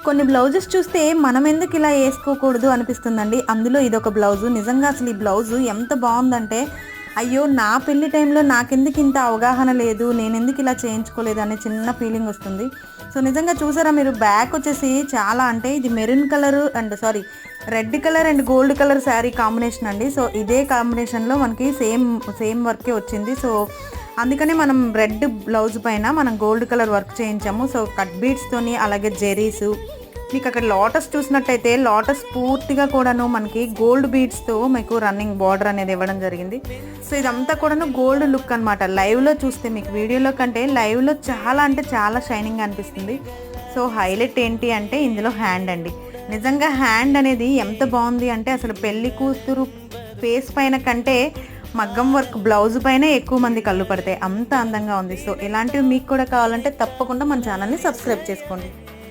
కొన్ని బ్లౌజెస్ చూస్తే మనం ఎందుకు ఇలా వేసుకోకూడదు అనిపిస్తుందండి. అందులో ఇదొక బ్లౌజు. నిజంగా అసలు ఈ బ్లౌజు ఎంత బాగుందంటే, అయ్యో నా పెళ్లి టైంలో నాకెందుకు ఇంత అవగాహన లేదు, నేను ఎందుకు ఇలా చేయించుకోలేదు అనే చిన్న ఫీలింగ్ వస్తుంది. సో నిజంగా చూసారా మీరు, బ్యాక్ వచ్చేసి చాలా అంటే ఇది maroon colour and red colour and gold colour sari combination అండి. సో ఇదే కాంబినేషన్లో మనకి సేమ్ వర్కే వచ్చింది. సో అందుకనే మనం రెడ్ బ్లౌజ్ పైన మనం గోల్డ్ కలర్ వర్క్ చేయించాము. సో కట్ బీడ్స్తోని, అలాగే జెరీస్, మీకు అక్కడ లోటస్ చూసినట్టయితే లోటస్ పూర్తిగా కూడాను మనకి గోల్డ్ బీడ్స్తో మీకు రన్నింగ్ బార్డర్ అనేది ఇవ్వడం జరిగింది. సో ఇదంతా కూడాను గోల్డ్ లుక్ అనమాట. లైవ్లో చూస్తే మీకు వీడియోలో కంటే లైవ్లో చాలా అంటే చాలా షైనింగ్ అనిపిస్తుంది. సో హైలైట్ ఏంటి అంటే ఇందులో హ్యాండ్ అండి. నిజంగా హ్యాండ్ అనేది ఎంత బాగుంది అంటే అసలు పెళ్లి కూతురు ఫేస్ పైన కంటే మగ్గం వర్క్ బ్లౌజ్ పైన ఎక్కువ మంది కళ్ళు పడతాయి, అంత అందంగా ఉంది. సో ఇలాంటివి మీకు కూడా కావాలంటే తప్పకుండా మన ఛానల్ని సబ్స్క్రైబ్ చేసుకోండి.